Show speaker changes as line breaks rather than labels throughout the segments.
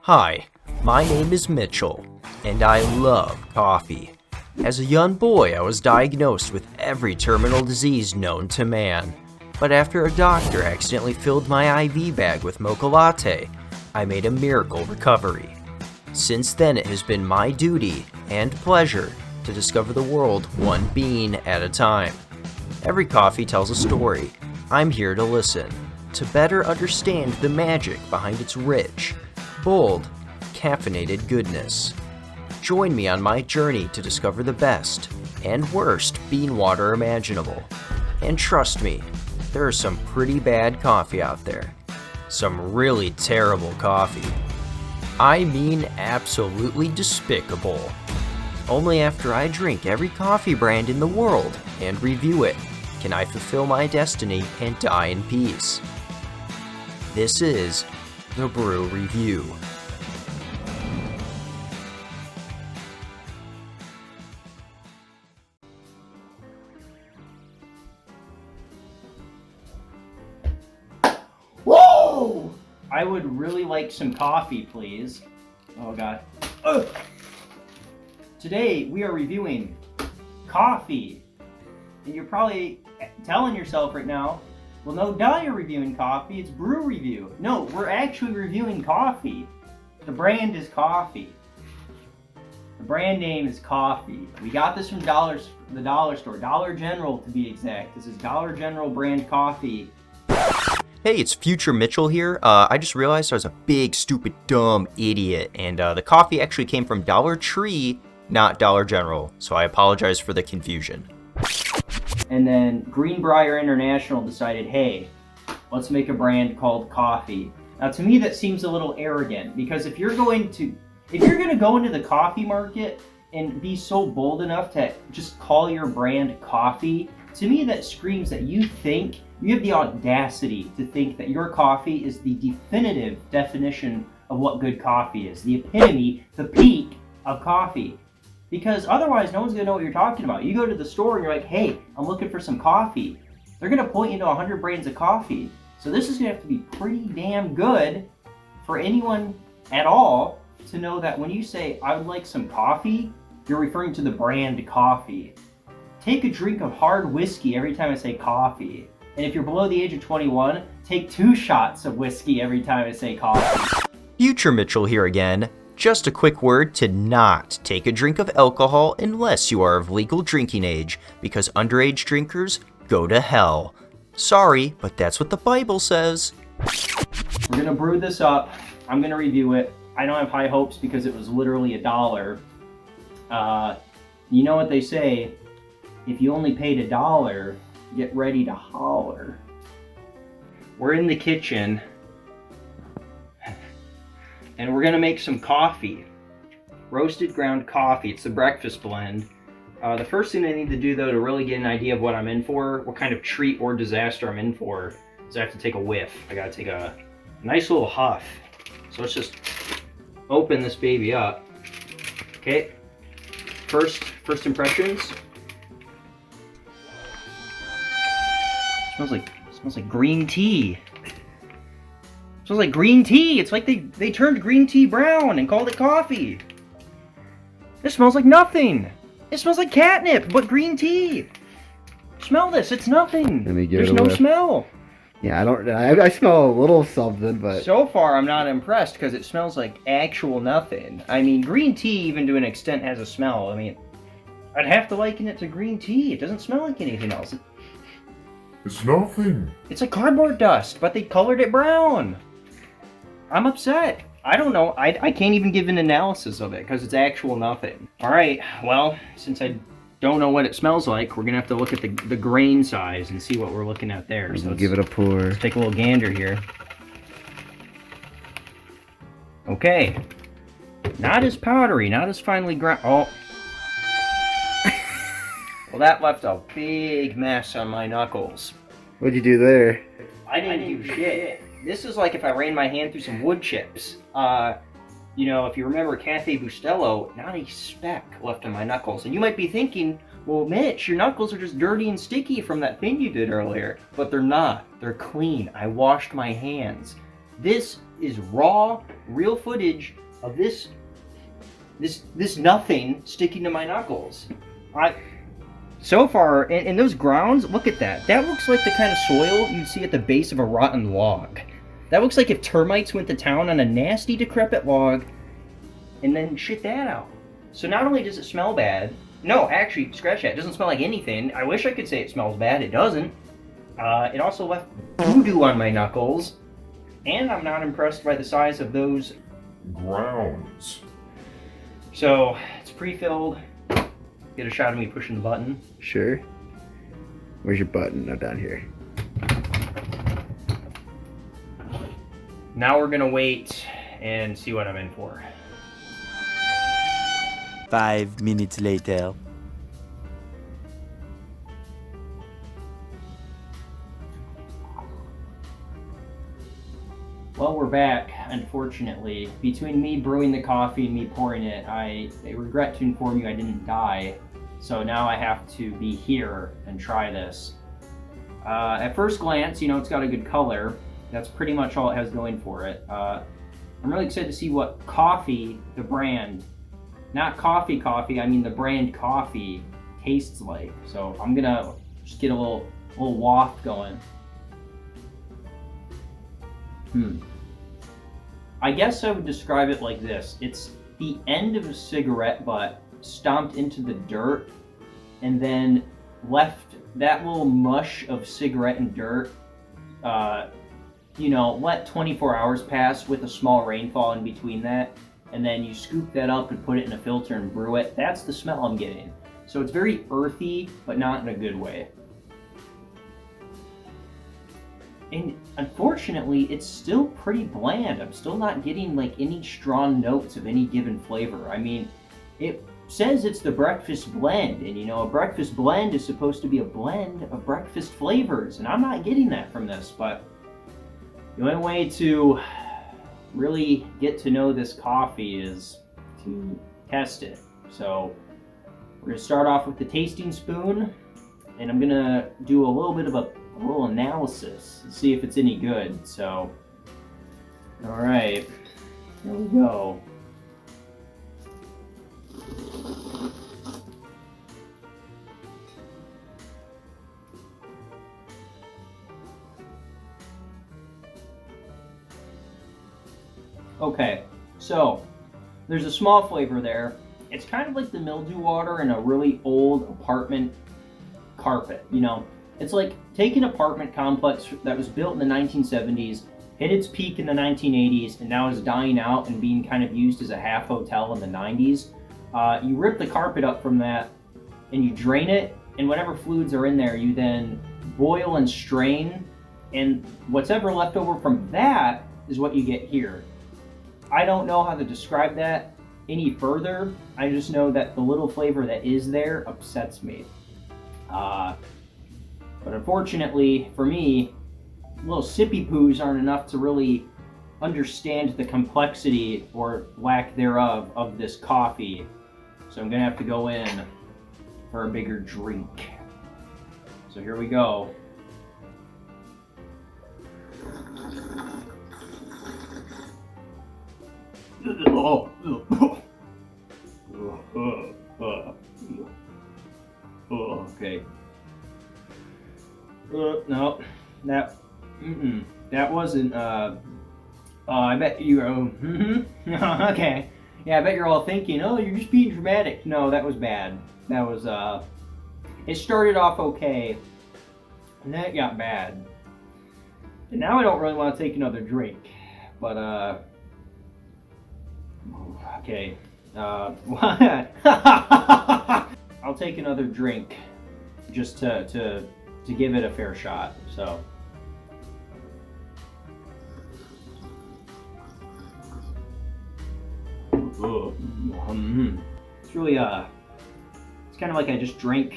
Hi, my name is Mitchell, and I love coffee. As a young boy, I was diagnosed with every terminal disease known to man. But after a doctor accidentally filled my IV bag with mocha latte, I made a miracle recovery. Since then, it has been my duty and pleasure to discover the world one bean at a time. Every coffee tells a story. I'm here to listen, to better understand the magic behind its rich, bold, caffeinated goodness. Join me on my journey to discover the best and worst bean water imaginable. And trust me, there is some pretty bad coffee out there. Some really terrible coffee. I mean absolutely despicable. Only after I drink every coffee brand in the world and review it can I fulfill my destiny and die in peace. This is the Brew Review.
Whoa! I would really like some coffee, please. Oh god. Ugh. Today we are reviewing coffee. And you're probably telling yourself right now, well, no doubt you're reviewing coffee, it's Brew Review. No, we're actually reviewing coffee. The brand is coffee. The brand name is coffee. We got this from the dollar store, Dollar General to be exact. This is Dollar General brand coffee.
Hey, it's Future Mitchell here. I just realized I was a big, stupid, dumb idiot, and the coffee actually came from Dollar Tree, not Dollar General, so I apologize for the confusion.
And then Greenbrier International decided, hey, let's make a brand called coffee. Now, to me, that seems a little arrogant, because if you're going to go into the coffee market and be so bold enough to just call your brand coffee, to me that screams that you have the audacity to think that your coffee is the definitive definition of what good coffee is, the epitome, the peak of coffee. Because otherwise, no one's going to know what you're talking about. You go to the store and you're like, hey, I'm looking for some coffee. They're going to point you to 100 brands of coffee. So this is going to have to be pretty damn good for anyone at all to know that when you say, I would like some coffee, you're referring to the brand coffee. Take a drink of hard whiskey every time I say coffee. And if you're below the age of 21, take 2 shots of whiskey every time I say coffee.
Future Mitchell here again. Just a quick word to not take a drink of alcohol unless you are of legal drinking age, because underage drinkers go to hell. Sorry, but that's what the Bible says.
We're gonna brew this up. I'm gonna review it. I don't have high hopes because it was literally $1. You know what they say, if you only paid $1, get ready to holler. We're in the kitchen. And we're gonna make some coffee. Roasted ground coffee. It's the breakfast blend. The first thing I need to do though to really get an idea of what I'm in for, what kind of treat or disaster I'm in for, is I have to take a whiff. I gotta take a nice little huff. So let's just open this baby up. Okay. First impressions. Smells like green tea. Smells like green tea. It's like they turned green tea brown and called it coffee. This smells like nothing. It smells like catnip, but green tea. Smell this. It's nothing.
Let me give
There's
it a
no
whiff.
smell.
Yeah, I smell a little something, but
So far, I'm not impressed because it smells like actual nothing. I mean, green tea, even to an extent, has a smell. I mean, I'd have to liken it to green tea. It doesn't smell like anything else.
It's nothing.
It's like cardboard dust, but they colored it brown. I'm upset. I don't know. I can't even give an analysis of it because it's actual nothing. All right. Well, since I don't know what it smells like, we're gonna have to look at the grain size and see what we're looking at there. So
we'll give it a pour.
let's take a little gander here. Okay. Not as powdery, not as finely ground. Oh. Well, that left a big mess on my knuckles.
What'd you do there?
I didn't do shit. This is like if I ran my hand through some wood chips. You know, if you remember Cafe Bustelo, not a speck left on my knuckles. And you might be thinking, well, Mitch, your knuckles are just dirty and sticky from that thing you did earlier. But they're not. They're clean. I washed my hands. This is raw, real footage of this nothing sticking to my knuckles. So far, in those grounds, look at that. That looks like the kind of soil you'd see at the base of a rotten log. That looks like if termites went to town on a nasty, decrepit log and then shit that out. So not only does it smell bad, no, actually, scratch that. It doesn't smell like anything. I wish I could say it smells bad. It doesn't. It also left doo-doo on my knuckles. And I'm not impressed by the size of those
grounds.
So, it's pre-filled. Get a shot of me pushing the button.
Sure. Where's your button? Oh, down here.
Now we're gonna wait and see what I'm in for.
5 minutes later.
Well, we're back, unfortunately. Between me brewing the coffee and me pouring it, I regret to inform you I didn't die. So now I have to be here and try this. At first glance, you know, it's got a good color. That's pretty much all it has going for it. I'm really excited to see what coffee, the brand, not coffee, I mean the brand coffee, tastes like. So I'm gonna just get a little waft going. I guess I would describe it like this. It's the end of a cigarette butt stomped into the dirt and then left that little mush of cigarette and dirt, you know, let 24 hours pass with a small rainfall in between that, and then you scoop that up and put it in a filter and brew it. That's the smell I'm getting. So it's very earthy, but not in a good way. And unfortunately, it's still pretty bland. I'm still not getting like any strong notes of any given flavor. I mean, it says it's the breakfast blend, and you know, a breakfast blend is supposed to be a blend of breakfast flavors, and I'm not getting that from this. But the only way to really get to know this coffee is to test it. So we're gonna start off with the tasting spoon, and I'm gonna do a little bit of a little analysis and see if it's any good. So, all right, here we go. Okay, so there's a small flavor there. It's kind of like the mildew water in a really old apartment carpet, you know. It's like take an apartment complex that was built in the 1970s, hit its peak in the 1980s, and now is dying out and being kind of used as a half hotel in the 90s. You rip the carpet up from that and you drain it, and whatever fluids are in there, you then boil and strain, and what's ever left over from that is what you get here. I don't know how to describe that any further. I just know that the little flavor that is there upsets me. But unfortunately for me, little sippy poos aren't enough to really understand the complexity or lack thereof of this coffee. So I'm gonna have to go in for a bigger drink. So here we go. Okay. No, that wasn't. I bet you. Okay. Yeah, I bet you're all thinking, oh, you're just being dramatic. No, that was bad. That was. It started off okay, and then it got bad. And now I don't really want to take another drink, but okay. I'll take another drink just to give it a fair shot. So it's really it's kind of like I just drank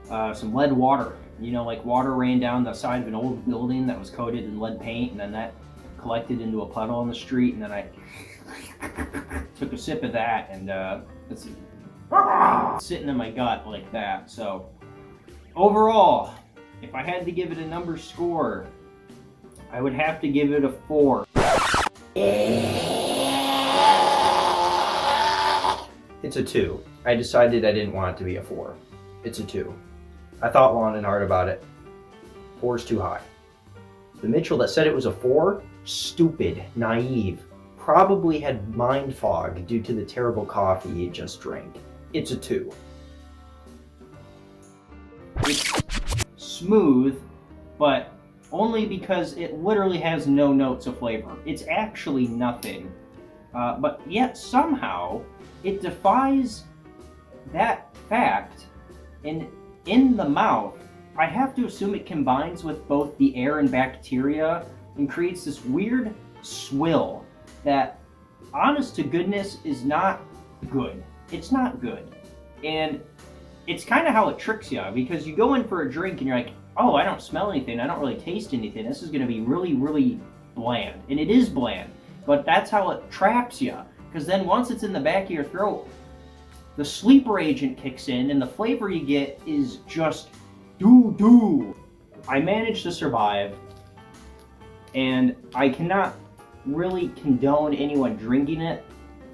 some lead water. You know, like water ran down the side of an old building that was coated in lead paint, and then that collected into a puddle on the street, and then I took a sip of that, and it's sitting in my gut like that. So overall, if I had to give it a number score, I would have to give it a 4.
It's a 2. I decided I didn't want it to be a 4. It's a 2. I thought long and hard about it. 4 is too high. The Mitchell that said it was a 4, stupid, naive, probably had mind fog due to the terrible coffee he just drank. It's a 2.
It's smooth, but only because it literally has no notes of flavor. It's actually nothing. But yet somehow it defies that fact, and in the mouth, I have to assume it combines with both the air and bacteria and creates this weird swill that, honest to goodness, is not good. It's not good. And it's kind of how it tricks you, because you go in for a drink and you're like, oh, I don't smell anything, I don't really taste anything, this is going to be really, really bland. And it is bland, but that's how it traps you, because then once it's in the back of your throat, the sleeper agent kicks in and the flavor you get is just doo-doo. I managed to survive, and I cannot really condone anyone drinking it.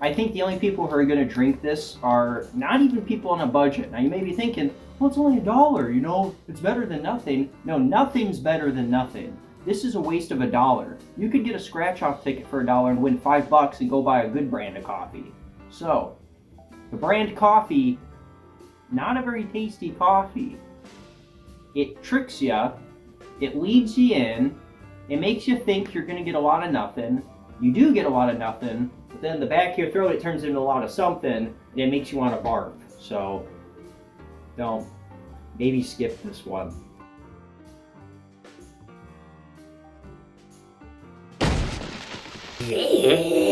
I think the only people who are going to drink this are not even people on a budget. Now you may be thinking, well, it's only $1, you know, it's better than nothing. No, nothing's better than nothing. This is a waste of $1. You could get a scratch-off ticket for $1 and win $5 and go buy a good brand of coffee. So, the brand coffee, not a very tasty coffee. It tricks you, it leads you in, it makes you think you're going to get a lot of nothing. You do get a lot of nothing, but then in the back of your throat it turns into a lot of something, and it makes you want to barf. So, don't. Maybe skip this one.
Yeah.